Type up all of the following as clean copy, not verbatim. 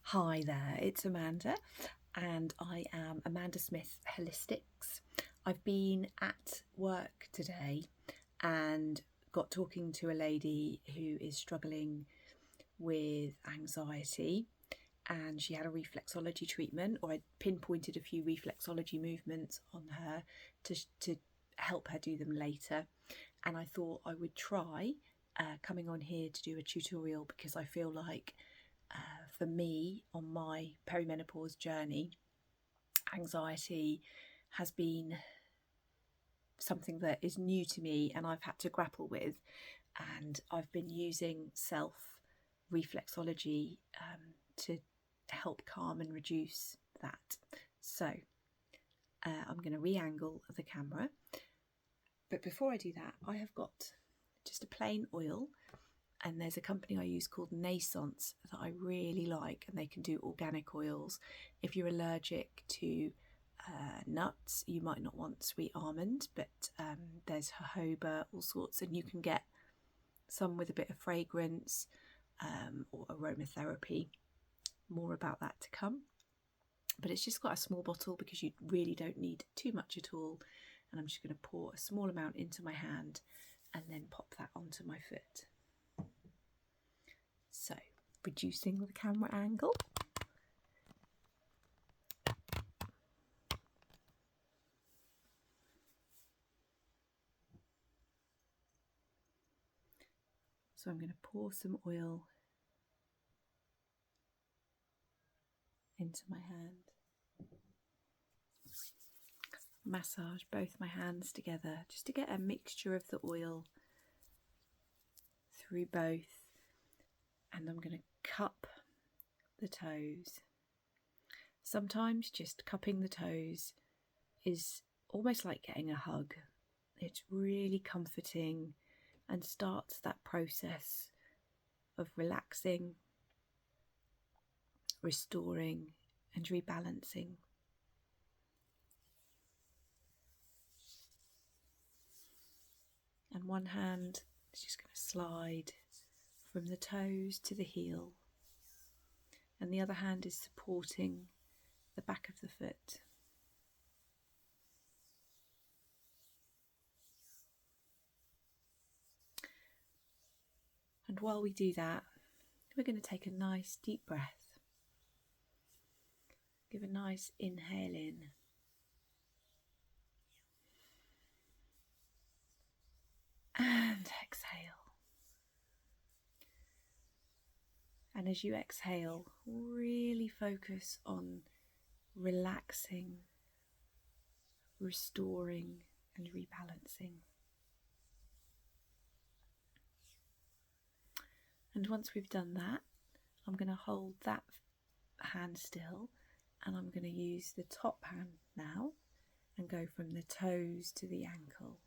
Hi there, it's Amanda, and I am Amanda Smith Holistics. I've been at work today and got talking to a lady who is struggling with anxiety, and she had a reflexology treatment, or I pinpointed a few reflexology movements on her to help her do them later. And I thought I would try coming on here to do a tutorial because I feel like for me on my perimenopause journey, anxiety has been something that is new to me and I've had to grapple with, and I've been using self reflexology to help calm and reduce that. So I'm going to re-angle the camera, but before I do that, I have got just a plain oil, and there's a company I use called Naissance that I really like, and they can do organic oils. If you're allergic to nuts, you might not want sweet almond, but there's jojoba, all sorts, and you can get some with a bit of fragrance or aromatherapy. More about that to come. But it's just got a small bottle because you really don't need too much at all. And I'm just going to pour a small amount into my hand and then pop that onto my foot. So, reducing the camera angle. So I'm going to pour some oil into my hand. Massage both my hands together just to get a mixture of the oil through both. And I'm going to cup the toes. Sometimes just cupping the toes is almost like getting a hug. It's really comforting and starts that process of relaxing, restoring and rebalancing. And one hand is just going to slide from the toes to the heel, and the other hand is supporting the back of the foot. And while we do that, we're going to take a nice deep breath. Give a nice inhale in. And exhale. And as you exhale, really focus on relaxing, restoring and rebalancing. And once we've done that, I'm going to hold that hand still, and I'm going to use the top hand now and go from the toes to the ankle.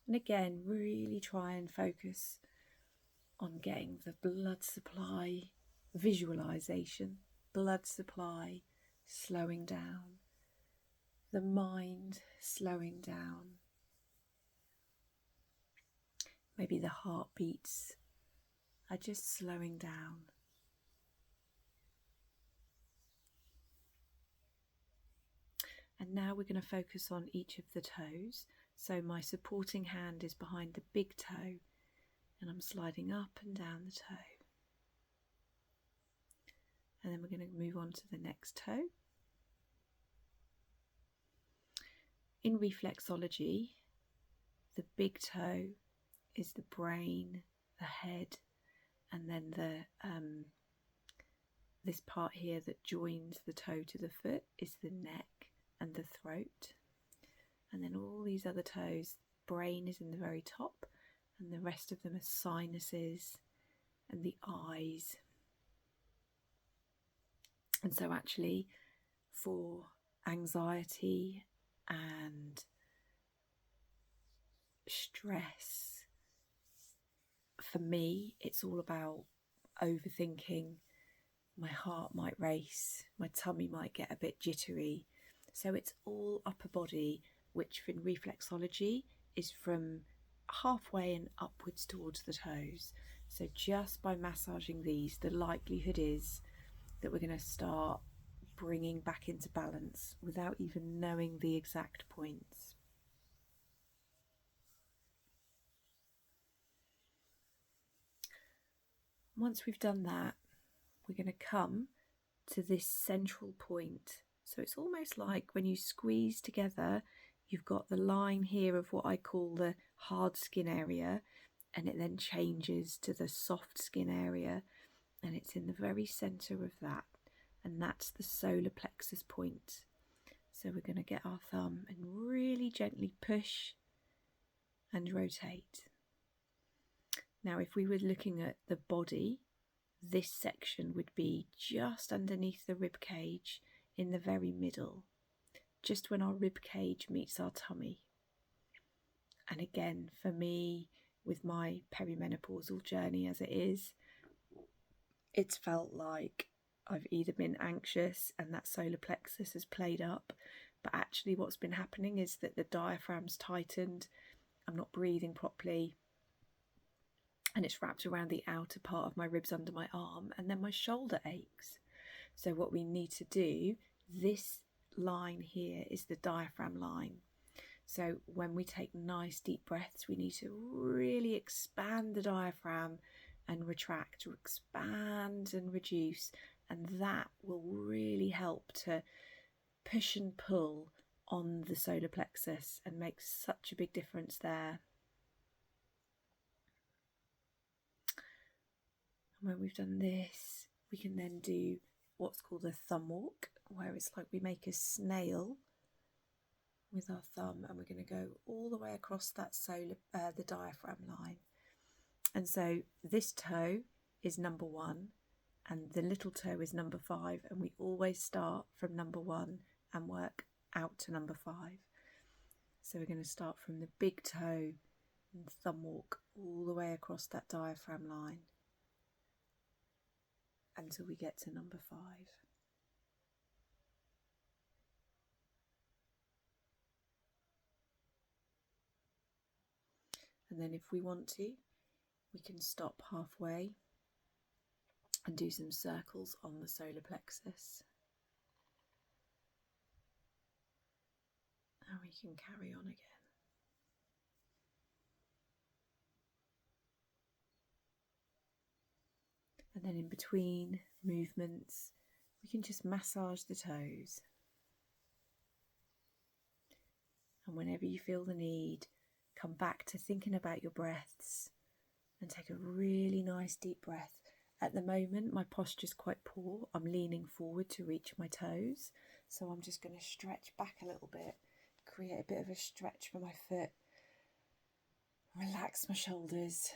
And again, really try and focus on getting the blood supply, visualization, blood supply slowing down, the mind slowing down. Maybe the heartbeats are just slowing down. And now we're going to focus on each of the toes. So my supporting hand is behind the big toe, and I'm sliding up and down the toe. And then we're going to move on to the next toe. In reflexology, the big toe is the brain, the head, and then this part here that joins the toe to the foot is the neck and the throat. And then all these other toes, brain is in the very top, and the rest of them are sinuses and the eyes. And so actually for anxiety and stress, for me, it's all about overthinking. My heart might race, my tummy might get a bit jittery. So it's all upper body, which in reflexology is from halfway and upwards towards the toes. So just by massaging these, the likelihood is that we're going to start bringing back into balance without even knowing the exact points. Once we've done that, we're going to come to this central point. So it's almost like when you squeeze together, you've got the line here of what I call the hard skin area, and it then changes to the soft skin area, and it's in the very center of that, and that's the solar plexus point. So we're going to get our thumb and really gently push and rotate. Now, if we were looking at the body, this section would be just underneath the rib cage in the very middle, just when our rib cage meets our tummy. And again, for me, with my perimenopausal journey as it is, it's felt like I've either been anxious and that solar plexus has played up, but actually what's been happening is that the diaphragm's tightened, I'm not breathing properly, and it's wrapped around the outer part of my ribs under my arm, and then my shoulder aches. So what we need to do, this line here is the diaphragm line. So when we take nice deep breaths, we need to really expand the diaphragm and retract, or expand and reduce, and that will really help to push and pull on the solar plexus and make such a big difference there. And when we've done this, we can then do what's called a thumb walk, where it's like we make a snail with our thumb, and we're going to go all the way across that the diaphragm line. And so this toe is number 1 and the little toe is number 5, and we always start from number 1 and work out to number 5. So we're going to start from the big toe and thumb walk all the way across that diaphragm line until we get to number 5. And then if we want to, we can stop halfway and do some circles on the solar plexus. And we can carry on again. And then in between movements, we can just massage the toes. And whenever you feel the need, come back to thinking about your breaths and take a really nice deep breath. At the moment, my posture's quite poor. I'm leaning forward to reach my toes. So I'm just going to stretch back a little bit, create a bit of a stretch for my foot, relax my shoulders,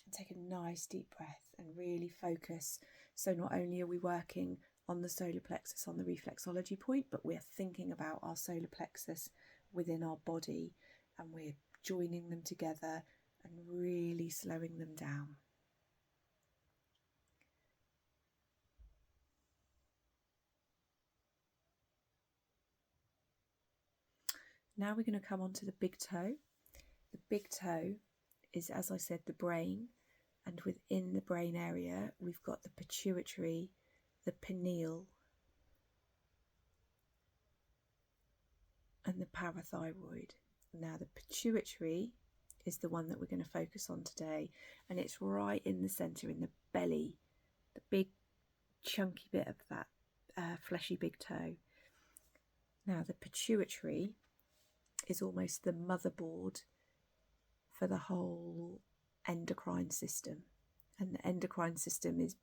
and take a nice deep breath and really focus. So not only are we working on the solar plexus on the reflexology point, but we're thinking about our solar plexus within our body, and we're joining them together and really slowing them down. Now we're going to come on to the big toe. The big toe is, as I said, the brain, and within the brain area we've got the pituitary, the pineal and the parathyroid. Now the pituitary is the one that we're going to focus on today, and it's right in the centre, in the belly, the big chunky bit of that fleshy big toe. Now the pituitary is almost the motherboard for the whole endocrine system, and the endocrine system is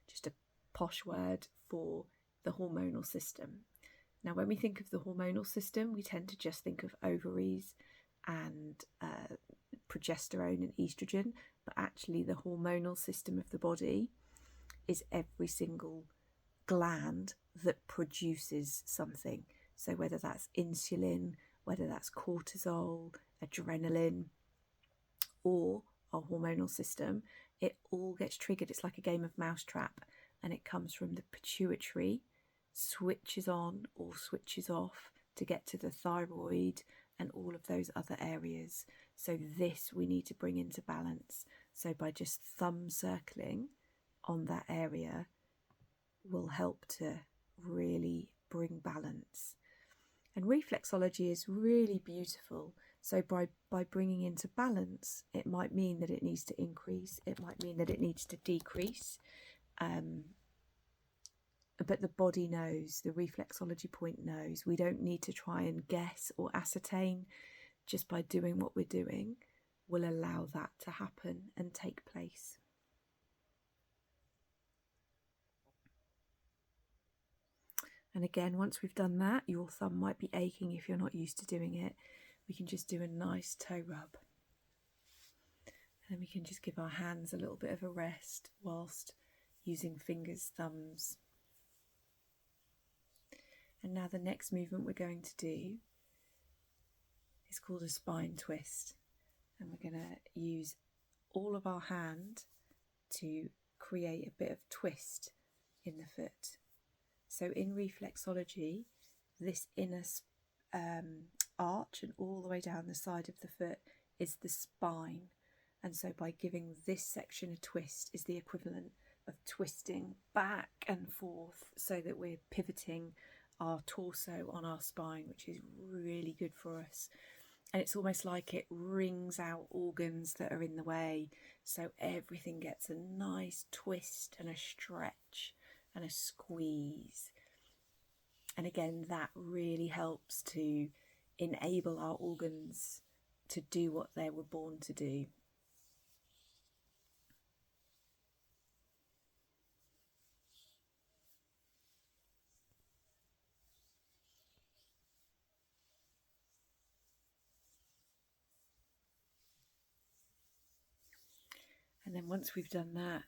just a posh word for the hormonal system. Now when we think of the hormonal system, we tend to just think of ovaries and progesterone and estrogen, but actually the hormonal system of the body is every single gland that produces something. So whether that's insulin, whether that's cortisol, adrenaline, or our hormonal system, it all gets triggered. It's like a game of mousetrap, and it comes from the pituitary, switches on or switches off to get to the thyroid and all of those other areas. So this we need to bring into balance. So by just thumb circling on that area will help to really bring balance. And reflexology is really beautiful. So by bringing into balance, it might mean that it needs to increase, it might mean that it needs to decrease. But the body knows, the reflexology point knows. We don't need to try and guess or ascertain. Just by doing what we're doing, will allow that to happen and take place. And again, once we've done that, your thumb might be aching if you're not used to doing it. We can just do a nice toe rub. And we can just give our hands a little bit of a rest whilst using fingers, thumbs. And now the next movement we're going to do is called a spine twist. And we're going to use all of our hand to create a bit of twist in the foot. So in reflexology, this inner arch and all the way down the side of the foot is the spine. And so by giving this section a twist is the equivalent of twisting back and forth so that we're pivoting our torso on our spine, which is really good for us. And it's almost like it wrings out organs that are in the way, so everything gets a nice twist and a stretch and a squeeze. And again, that really helps to enable our organs to do what they were born to do. And then once we've done that,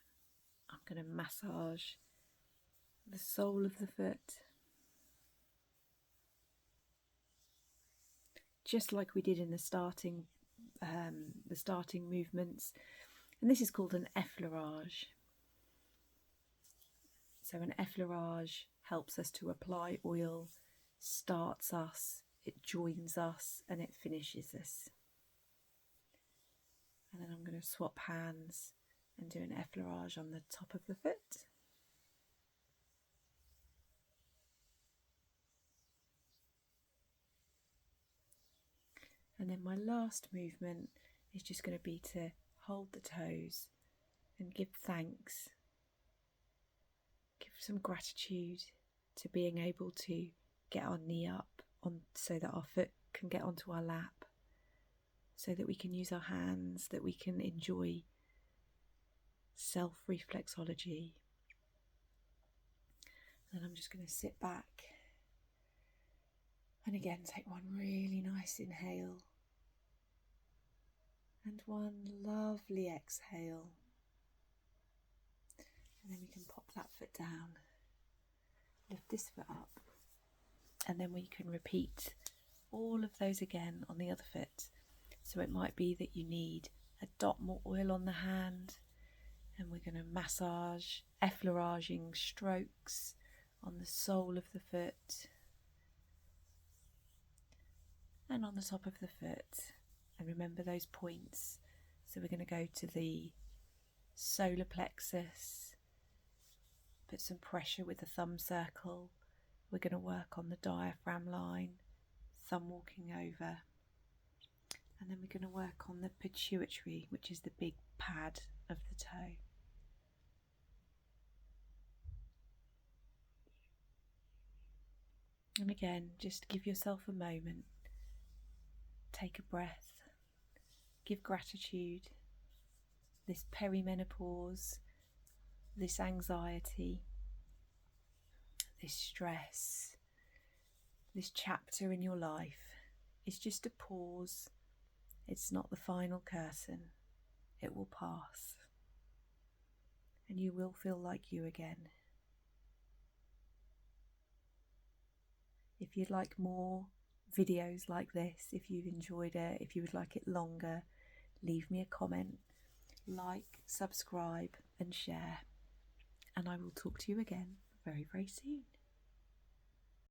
I'm going to massage the sole of the foot, just like we did in the starting movements. And this is called an effleurage. So an effleurage helps us to apply oil, starts us, it joins us, and it finishes us. And then I'm going to swap hands and do an effleurage on the top of the foot. And then my last movement is just going to be to hold the toes and give thanks. Give some gratitude to being able to get our knee up so that our foot can get onto our lap, so that we can use our hands, that we can enjoy self-reflexology. And I'm just going to sit back and again take one really nice inhale and one lovely exhale. And then we can pop that foot down, lift this foot up, and then we can repeat all of those again on the other foot. So it might be that you need a dot more oil on the hand, and we're going to massage, effleuraging strokes on the sole of the foot and on the top of the foot. And remember those points. So we're going to go to the solar plexus, put some pressure with the thumb circle. We're going to work on the diaphragm line, thumb walking over. And then we're going to work on the pituitary, which is the big pad of the toe. And again, just give yourself a moment. Take a breath. Give gratitude. This perimenopause, this anxiety, this stress, this chapter in your life is just a pause. It's not the final curtain. It will pass. And you will feel like you again. If you'd like more videos like this, if you've enjoyed it, if you would like it longer, leave me a comment, like, subscribe and share. And I will talk to you again very, very soon.